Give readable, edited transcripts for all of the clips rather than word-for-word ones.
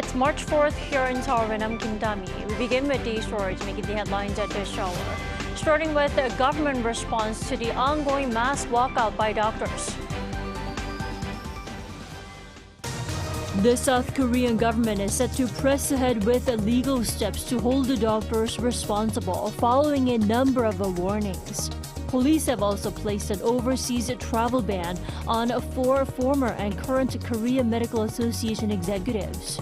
It's March 4th here in Seoul, and I'm Kim Dami. We begin with these stories making the headlines at this hour. Starting with the government response to the ongoing mass walkout by doctors. The South Korean government is set to press ahead with legal steps to hold the doctors responsible following a number of warnings. Police have also placed an overseas travel ban on 4 former and current Korean Medical Association executives.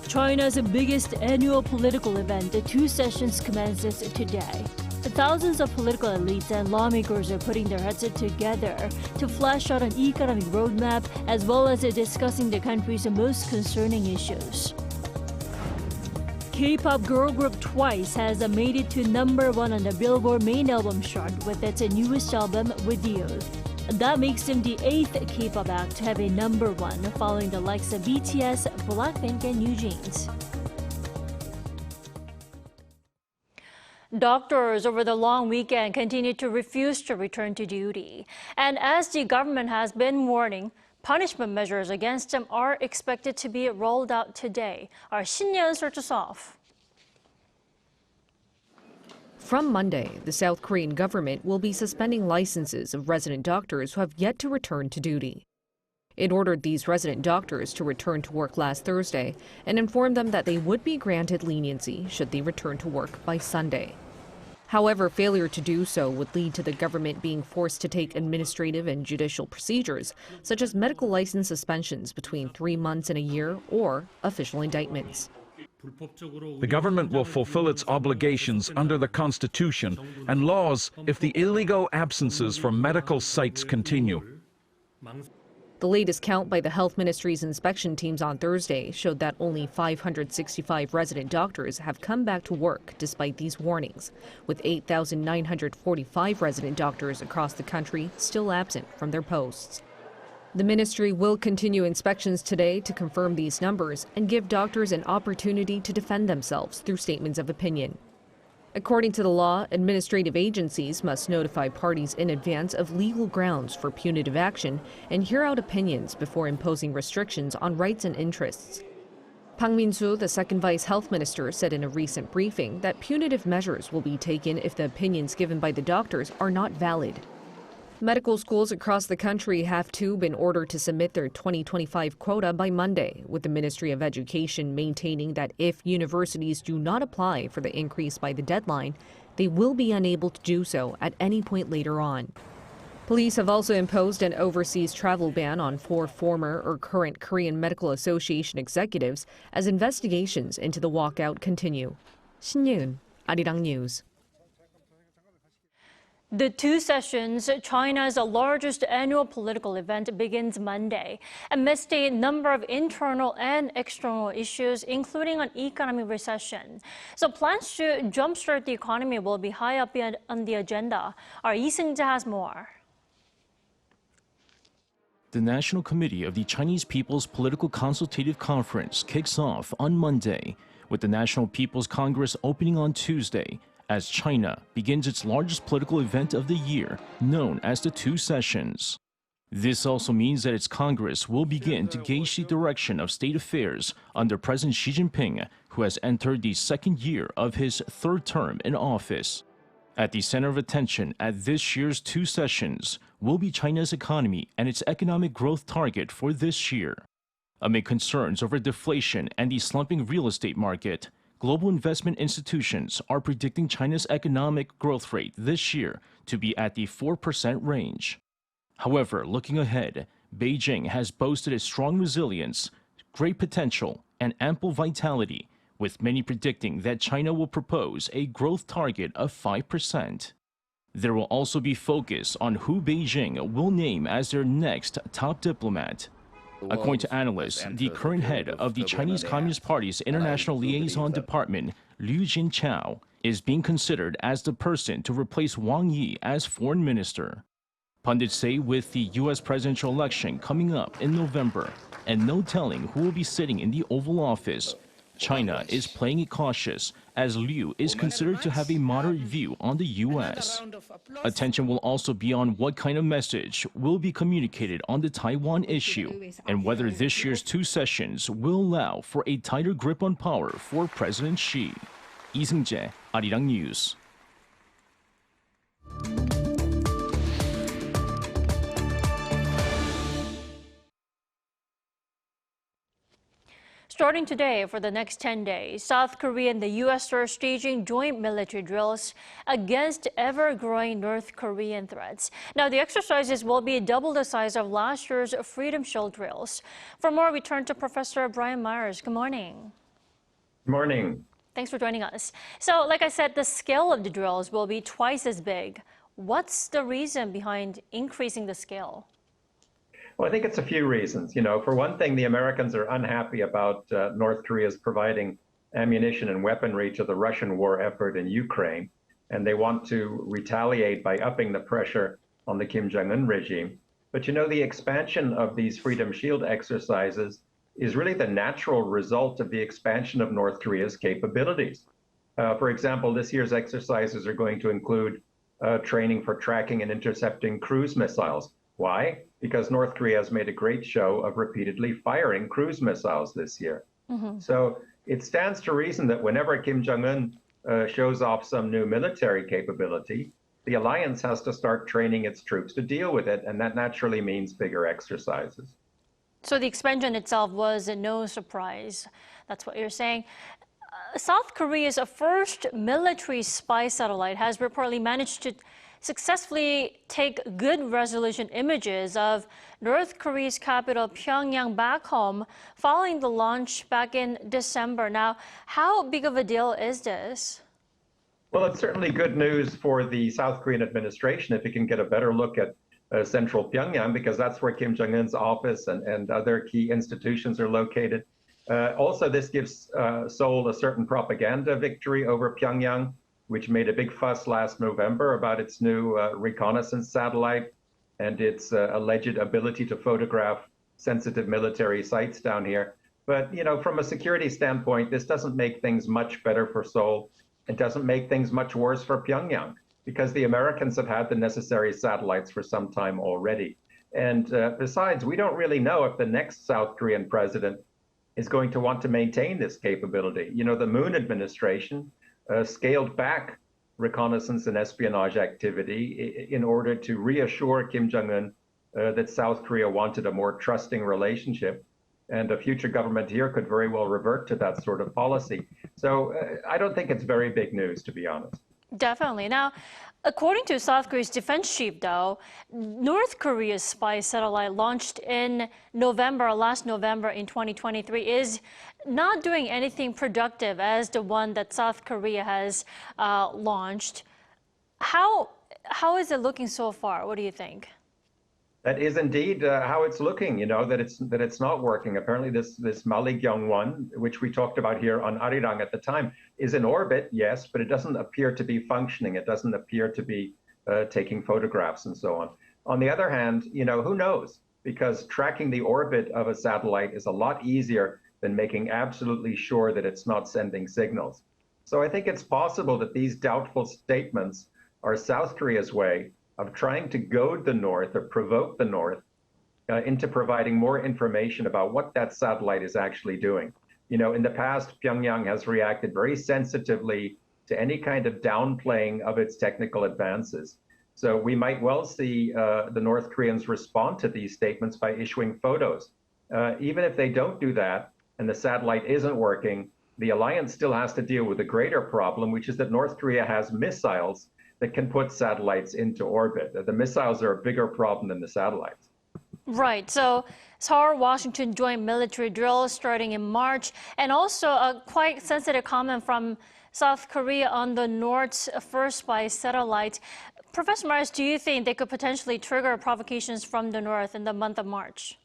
China's biggest annual political event, the Two Sessions, commences today. Thousands of political elites and lawmakers are putting their heads together to flesh out an economic roadmap as well as discussing the country's most concerning issues. K-pop girl group Twice has made it to #1 on the Billboard main album chart with its newest album, With You. That makes them the 8th K-pop act to have a #1, following the likes of BTS, Blackpink, and New Jeans. Doctors over the long weekend continue to refuse to return to duty. And as the government has been warning, punishment measures against them are expected to be rolled out today. Our Shin-yeon starts us off. From Monday, the South Korean government will be suspending licenses of resident doctors who have yet to return to duty. It ordered these resident doctors to return to work last Thursday and informed them that they would be granted leniency should they return to work by Sunday. However, failure to do so would lead to the government being forced to take administrative and judicial procedures, such as medical license suspensions between 3 months and a year or official indictments. The government will fulfill its obligations under the Constitution and laws if the illegal absences from medical sites continue. The latest count by the Health Ministry's inspection teams on Thursday showed that only 565 resident doctors have come back to work despite these warnings, with 8,945 resident doctors across the country still absent from their posts. The ministry will continue inspections today to confirm these numbers and give doctors an opportunity to defend themselves through statements of opinion. According to the law, administrative agencies must notify parties in advance of legal grounds for punitive action and hear out opinions before imposing restrictions on rights and interests. Park Min-soo, the second vice health minister, said in a recent briefing that punitive measures will be taken if the opinions given by the doctors are not valid. Medical schools across the country have too been ordered to submit their 2025 quota by Monday, with the Ministry of Education maintaining that if universities do not apply for the increase by the deadline, they will be unable to do so at any point later on. Police have also imposed an overseas travel ban on 4 former or current Korean Medical Association executives as investigations into the walkout continue. Shin-yeon, Arirang News. The Two Sessions, China's largest annual political event, begins Monday amidst a number of internal and external issues, including an economic recession. So plans to jumpstart the economy will be high up on the agenda. Our Lee Seung-ja has more. The National Committee of the Chinese People's Political Consultative Conference kicks off on Monday, with the National People's Congress opening on Tuesday, as China begins its largest political event of the year, known as the Two Sessions. This also means that its Congress will begin to gauge the direction of state affairs under President Xi Jinping, who has entered the second year of his 3rd term in office. At the center of attention at this year's Two Sessions will be China's economy and its economic growth target for this year. Amid concerns over deflation and the slumping real estate market, global investment institutions are predicting China's economic growth rate this year to be at the 4% range. However, looking ahead, Beijing has boasted a strong resilience, great potential, and ample vitality, with many predicting that China will propose a growth target of 5%. There will also be focus on who Beijing will name as their next top diplomat. According to analysts, the current head of the Chinese Communist Party's International Liaison Department, Liu Jinchao, is being considered as the person to replace Wang Yi as foreign minister. Pundits say with the U.S. presidential election coming up in November and no telling who will be sitting in the Oval Office, China is playing it cautious, as Liu is considered to have a moderate view on the U.S. Attention will also be on what kind of message will be communicated on the Taiwan issue, and whether this year's two sessions will allow for a tighter grip on power for President Xi. Lee Seung-jae, Arirang News. Starting today for the next 10 days, South Korea and the U.S. are staging joint military drills against ever-growing North Korean threats. Now, the exercises will be double the size of last year's Freedom Shield drills. For more, we turn to Professor Brian Myers. Good morning. Good morning. Thanks for joining us. So, like I said, the scale of the drills will be twice as big. What's the reason behind increasing the scale? Well, I think it's a few reasons. For one thing, the Americans are unhappy about North Korea's providing ammunition and weaponry to the Russian war effort in Ukraine, and they want to retaliate by upping the pressure on the Kim Jong-un regime. But the expansion of these Freedom Shield exercises is really the natural result of the expansion of North Korea's capabilities. For example, this year's exercises are going to include training for tracking and intercepting cruise missiles. Why? Because North Korea has made a great show of repeatedly firing cruise missiles this year. So it stands to reason that whenever Kim Jong-un shows off some new military capability, the alliance has to start training its troops to deal with it, and that naturally means bigger exercises. So the expansion itself was no surprise. That's what you're saying. South Korea's first military spy satellite has reportedly managed to successfully take good resolution images of North Korea's capital Pyongyang back home following the launch back in December. Now, how big of a deal is this? Well, it's certainly good news for the South Korean administration if it can get a better look at central Pyongyang, because that's where Kim Jong-un's office and other key institutions are located. Also, this gives Seoul a certain propaganda victory over Pyongyang, which made a big fuss last November about its new reconnaissance satellite and its alleged ability to photograph sensitive military sites down here. But, from a security standpoint, this doesn't make things much better for Seoul. It doesn't make things much worse for Pyongyang, because the Americans have had the necessary satellites for some time already. And besides, we don't really know if the next South Korean president is going to want to maintain this capability. The Moon administration scaled back reconnaissance and espionage activity in order to reassure Kim Jong-un that South Korea wanted a more trusting relationship. And a future government here could very well revert to that sort of policy. So I don't think it's very big news, to be honest. Definitely. Now, according to South Korea's defense chief, though, North Korea's spy satellite launched in last November in 2023 is not doing anything productive as the one that South Korea has launched. How is it looking so far? What do you think? That is indeed how it's looking, that it's not working. Apparently this Malnutrition, which we talked about here on Arirang at the time, is in orbit, yes, but it doesn't appear to be functioning. It doesn't appear to be taking photographs and so on. On the other hand, who knows? Because tracking the orbit of a satellite is a lot easier than making absolutely sure that it's not sending signals. So I think it's possible that these doubtful statements are South Korea's way of trying to goad the North or provoke the North into providing more information about what that satellite is actually doing. In the past, Pyongyang has reacted very sensitively to any kind of downplaying of its technical advances. So we might well see the North Koreans respond to these statements by issuing photos. Even if they don't do that and the satellite isn't working, the alliance still has to deal with a greater problem, which is that North Korea has missiles that can put satellites into orbit. The missiles are a bigger problem than the satellites. Right. So Seoul-Washington joint military drills starting in March, and also a quite sensitive comment from South Korea on the North's first spy satellite. Professor Myers, do you think they could potentially trigger provocations from the North in the month of March?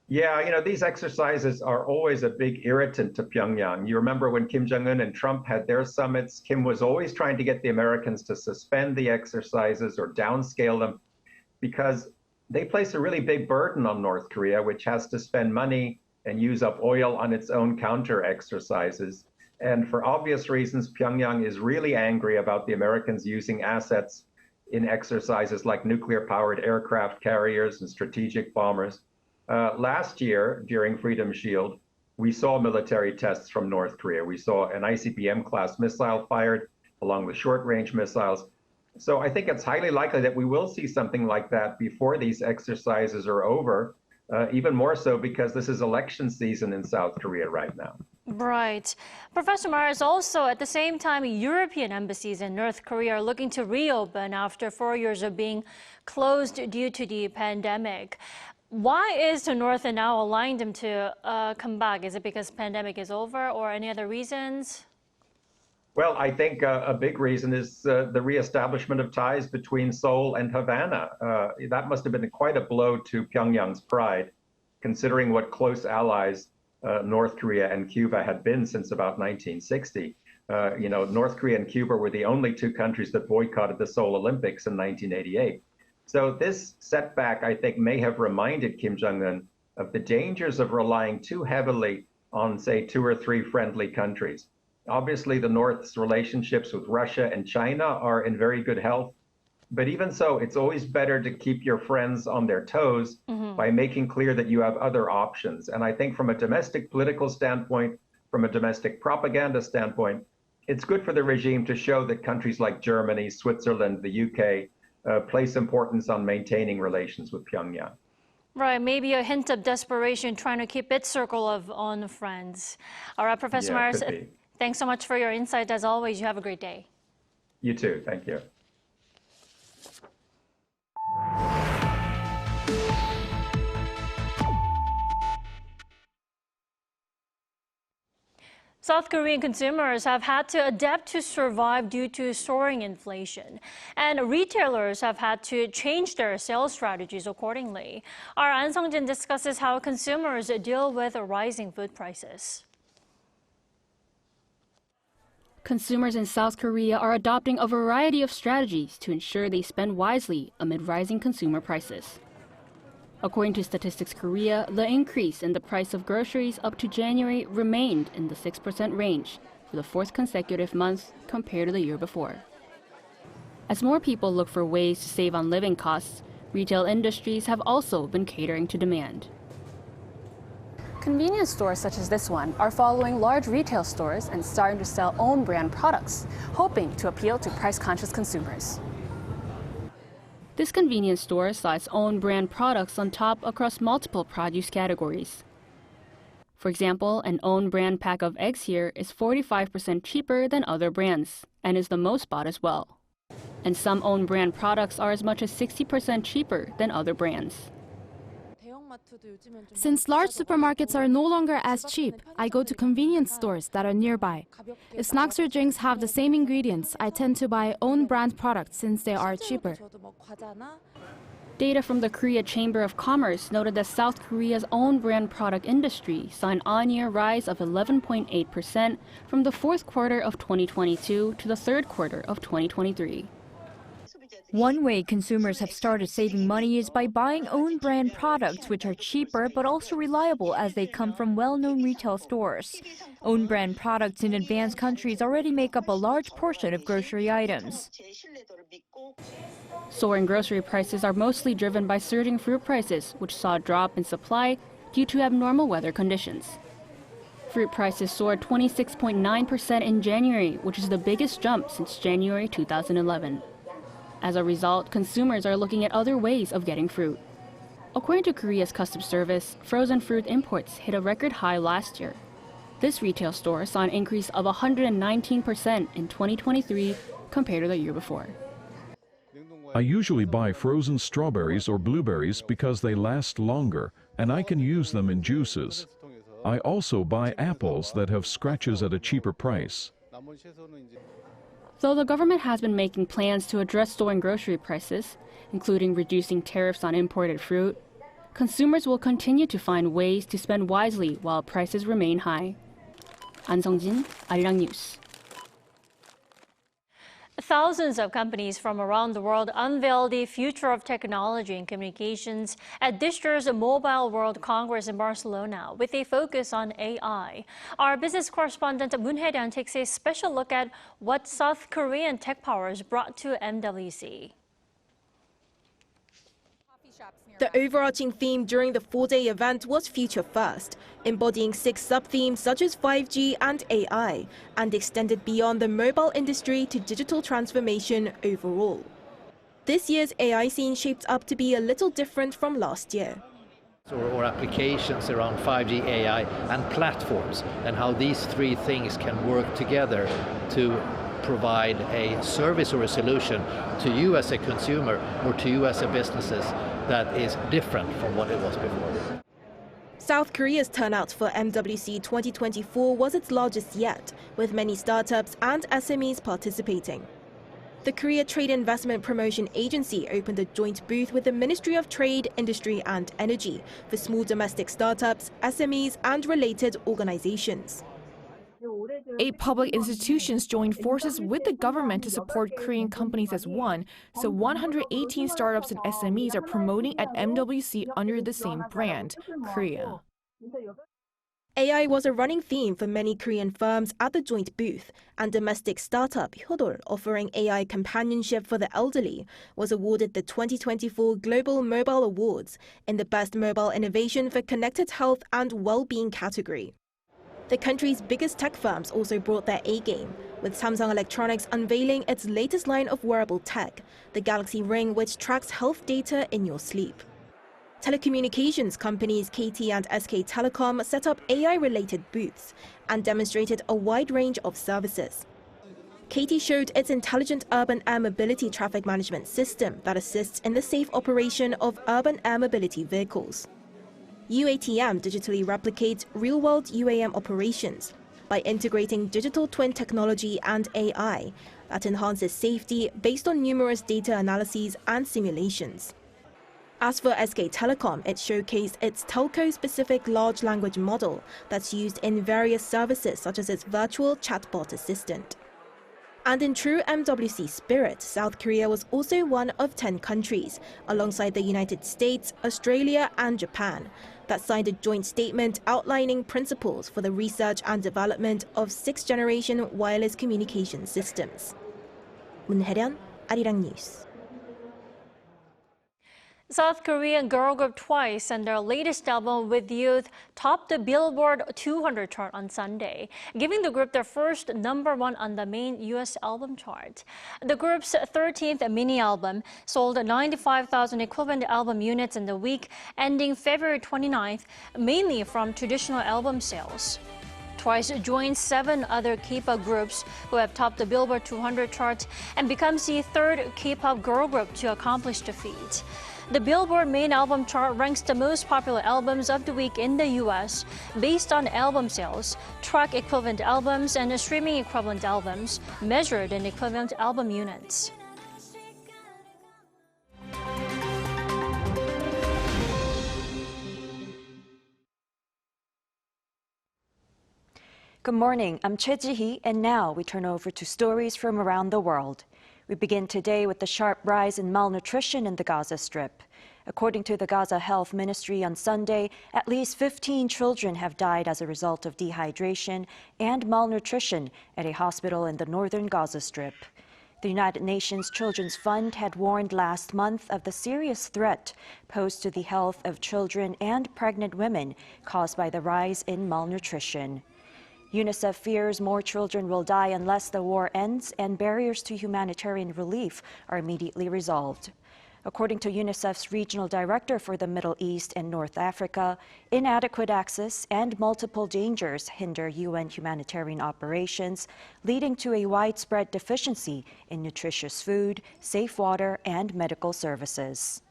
Yeah, these exercises are always a big irritant to Pyongyang. You remember when Kim Jong-un and Trump had their summits, Kim was always trying to get the Americans to suspend the exercises or downscale them because they place a really big burden on North Korea, which has to spend money and use up oil on its own counter exercises. And for obvious reasons, Pyongyang is really angry about the Americans using assets in exercises like nuclear-powered aircraft carriers and strategic bombers. Last year, during Freedom Shield, we saw military tests from North Korea. We saw an ICBM-class missile fired along with short-range missiles. So I think it's highly likely that we will see something like that before these exercises are over, even more so because this is election season in South Korea right now. Right. Professor Myers, also at the same time, European embassies in North Korea are looking to reopen after 4 years of being closed due to the pandemic. Why is the North now allowing them to come back? Is it because pandemic is over or any other reasons? Well, I think a big reason is the reestablishment of ties between Seoul and Havana. That must have been quite a blow to Pyongyang's pride, considering what close allies North Korea and Cuba had been since about 1960. North Korea and Cuba were the only two countries that boycotted the Seoul Olympics in 1988. So this setback, I think, may have reminded Kim Jong-un of the dangers of relying too heavily on, say, 2 or 3 friendly countries. Obviously, the North's relationships with Russia and China are in very good health. But even so, it's always better to keep your friends on their toes by making clear that you have other options. And I think from a domestic political standpoint, from a domestic propaganda standpoint, it's good for the regime to show that countries like Germany, Switzerland, the UK place importance on maintaining relations with Pyongyang. Right, maybe a hint of desperation trying to keep its circle of own friends. All right, Professor Myers, thanks so much for your insight. As always, you have a great day. You too. Thank you. South Korean consumers have had to adapt to survive due to soaring inflation, and retailers have had to change their sales strategies accordingly. Our An Sung-jin discusses how consumers deal with rising food prices. Consumers in South Korea are adopting a variety of strategies to ensure they spend wisely amid rising consumer prices. According to Statistics Korea, the increase in the price of groceries up to January remained in the 6% range for the 4th consecutive month compared to the year before. As more people look for ways to save on living costs, retail industries have also been catering to demand. Convenience stores such as this one are following large retail stores and starting to sell own brand products, hoping to appeal to price-conscious consumers. This convenience store saw its own brand products on top across multiple produce categories. For example, an own brand pack of eggs here is 45% cheaper than other brands and is the most bought as well. And some own brand products are as much as 60% cheaper than other brands. Since large supermarkets are no longer as cheap, I go to convenience stores that are nearby. If snacks or drinks have the same ingredients, I tend to buy own brand products since they are cheaper. Data from the Korea Chamber of Commerce noted that South Korea's own brand product industry saw an on-year rise of 11.8% from the 4th quarter of 2022 to the 3rd quarter of 2023. One way consumers have started saving money is by buying own brand products, which are cheaper but also reliable as they come from well-known retail stores. Own brand products in advanced countries already make up a large portion of grocery items. Soaring grocery prices are mostly driven by surging fruit prices, which saw a drop in supply due to abnormal weather conditions. Fruit prices soared 26.9% in January, which is the biggest jump since January 2011. As a result, consumers are looking at other ways of getting fruit. According to Korea's Customs Service, frozen fruit imports hit a record high last year. This retail store saw an increase of 119% in 2023 compared to the year before. I usually buy frozen strawberries or blueberries because they last longer and I can use them in juices. I also buy apples that have scratches at a cheaper price. Though the government has been making plans to address soaring grocery prices, including reducing tariffs on imported fruit, consumers will continue to find ways to spend wisely while prices remain high. An Sung-jin, Arirang News. Thousands of companies from around the world unveiled the future of technology and communications at this year's Mobile World Congress in Barcelona with a focus on AI. Our business correspondent Moon Hae-ryang takes a special look at what South Korean tech powers brought to MWC. The overarching theme during the four-day event was Future First, embodying 6 sub-themes such as 5G and AI, and extended beyond the mobile industry to digital transformation overall. This year's AI scene shaped up to be a little different from last year. Or applications around 5G, AI, and platforms, and how these 3 things can work together to provide a service or a solution to you as a consumer or to you as a businesses that is different from what it was before. South Korea's turnout for MWC 2024 was its largest yet, with many startups and SMEs participating. The Korea Trade Investment Promotion Agency opened a joint booth with the Ministry of Trade, Industry and Energy for small domestic startups, SMEs and related organizations. 8 public institutions joined forces with the government to support Korean companies as one, so 118 startups and SMEs are promoting at MWC under the same brand, Korea. AI was a running theme for many Korean firms at the joint booth, and domestic startup Hyodol, offering AI companionship for the elderly, was awarded the 2024 Global Mobile Awards in the Best Mobile Innovation for Connected Health and Well-being category. The country's biggest tech firms also brought their A-game, with Samsung Electronics unveiling its latest line of wearable tech, the Galaxy Ring, which tracks health data in your sleep. Telecommunications companies KT and SK Telecom set up AI-related booths and demonstrated a wide range of services. KT showed its intelligent urban air mobility traffic management system that assists in the safe operation of urban air mobility vehicles. UATM digitally replicates real-world UAM operations by integrating digital twin technology and AI that enhances safety based on numerous data analyses and simulations. As for SK Telecom, it showcased its telco-specific large language model that's used in various services such as its virtual chatbot assistant. And in true MWC spirit, South Korea was also one of 10 countries, alongside the United States, Australia and Japan, that signed a joint statement outlining principles for the research and development of 6th-generation wireless communication systems. Moon Hae-ryang, Arirang News. South Korean girl group Twice and their latest album With Youth topped the Billboard 200 chart on Sunday, giving the group their first #1 on the main U.S. album chart. The group's 13th mini-album sold 95,000 equivalent album units in the week ending February 29th, mainly from traditional album sales. Twice joins 7 other K-pop groups who have topped the Billboard 200 chart and becomes the 3rd K-pop girl group to accomplish the feat. The Billboard main album chart ranks the most popular albums of the week in the U.S. based on album sales, track equivalent albums, and streaming equivalent albums, measured in equivalent album units. Good morning, I'm Choi Ji-hee, and now we turn over to stories from around the world. We begin today with the sharp rise in malnutrition in the Gaza Strip. According to the Gaza Health Ministry on Sunday, at least 15 children have died as a result of dehydration and malnutrition at a hospital in the northern Gaza Strip. The United Nations Children's Fund had warned last month of the serious threat posed to the health of children and pregnant women caused by the rise in malnutrition. UNICEF fears more children will die unless the war ends and barriers to humanitarian relief are immediately resolved. According to UNICEF's regional director for the Middle East and North Africa, inadequate access and multiple dangers hinder UN humanitarian operations, leading to a widespread deficiency in nutritious food, safe water, and medical services.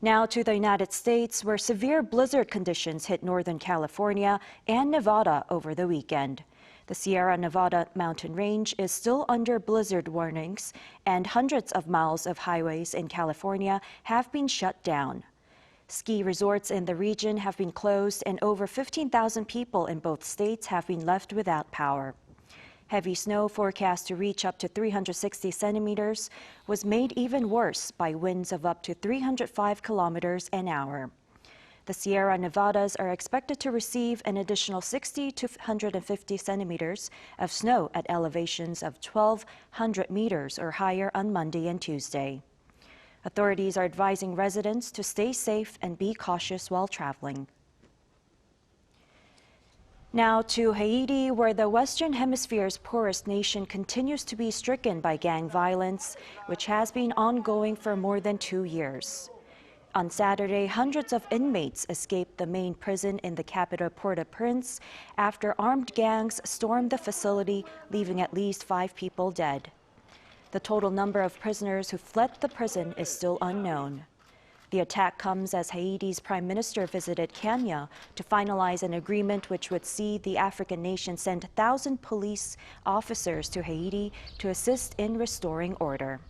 Now to the United States, where severe blizzard conditions hit Northern California and Nevada over the weekend. The Sierra Nevada mountain range is still under blizzard warnings, and hundreds of miles of highways in California have been shut down. Ski resorts in the region have been closed, and over 15,000 people in both states have been left without power. Heavy snow forecast to reach up to 360 centimeters was made even worse by winds of up to 305 kilometers an hour. The Sierra Nevadas are expected to receive an additional 60 to 150 centimeters of snow at elevations of 1,200 meters or higher on Monday and Tuesday. Authorities are advising residents to stay safe and be cautious while traveling. Now to Haiti, where the Western Hemisphere's poorest nation continues to be stricken by gang violence, which has been ongoing for more than 2 years. On Saturday, hundreds of inmates escaped the main prison in the capital Port-au-Prince after armed gangs stormed the facility, leaving at least 5 people dead. The total number of prisoners who fled the prison is still unknown. The attack comes as Haiti's prime minister visited Kenya to finalize an agreement which would see the African nation send 1,000 police officers to Haiti to assist in restoring order.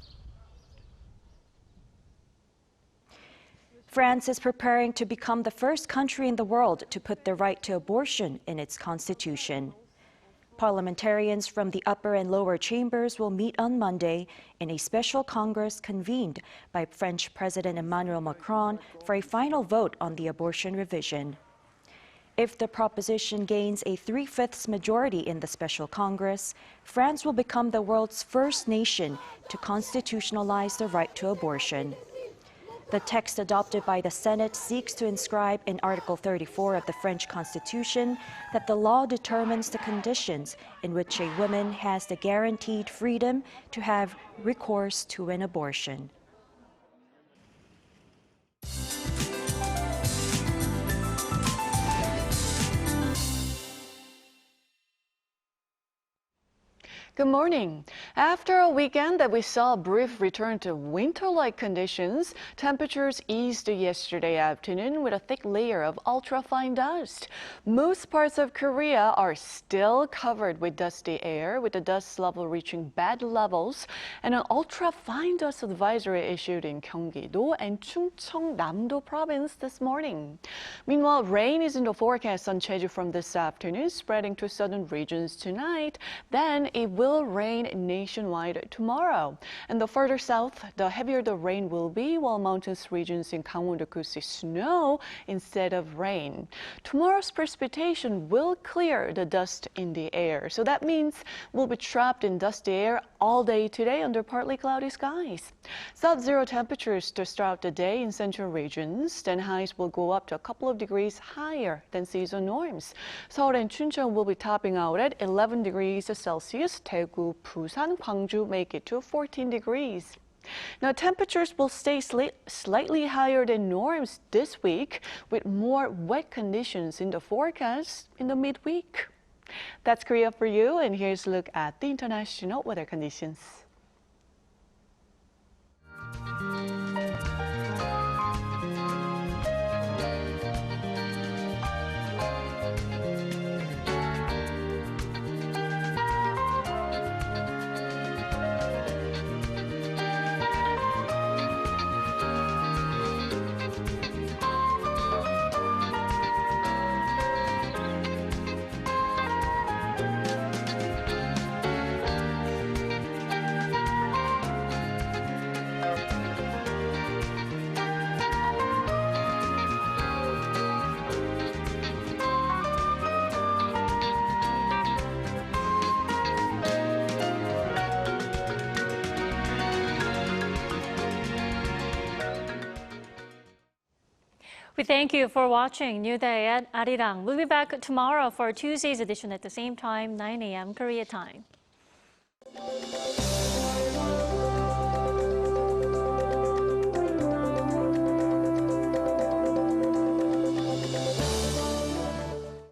France is preparing to become the first country in the world to put the right to abortion in its constitution. Parliamentarians from the upper and lower chambers will meet on Monday in a special Congress convened by French President Emmanuel Macron for a final vote on the abortion revision. If the proposition gains a 3/5 majority in the special Congress, France will become the world's first nation to constitutionalize the right to abortion. The text adopted by the Senate seeks to inscribe in Article 34 of the French Constitution that the law determines the conditions in which a woman has the guaranteed freedom to have recourse to an abortion. Good morning. After a weekend that we saw a brief return to winter-like conditions, temperatures eased yesterday afternoon with a thick layer of ultra-fine dust. Most parts of Korea are still covered with dusty air, with the dust level reaching bad levels, and an ultra-fine dust advisory issued in Gyeonggi-do and Chungcheong-namdo province this morning. Meanwhile, rain is in the forecast on Jeju from this afternoon, spreading to southern regions tonight. Then it will rain nationwide tomorrow. And the further south, the heavier the rain will be, while mountainous regions in Gangwon-do could see snow instead of rain. Tomorrow's precipitation will clear the dust in the air. So that means we'll be trapped in dusty air all day today under partly cloudy skies. Sub-zero temperatures to start the day in central regions. Then highs will go up to a couple of degrees higher than season norms. Seoul and Chuncheon will be topping out at 11 degrees Celsius. Daegu, Busan, Gwangju make it to 14 degrees. Now, temperatures will stay slightly higher than norms this week, with more wet conditions in the forecast in the midweek. That's Korea for you, and here's a look at the international weather conditions. We thank you for watching New Day at Arirang. We'll be back tomorrow for Tuesday's edition at the same time, 9 a.m. Korea time.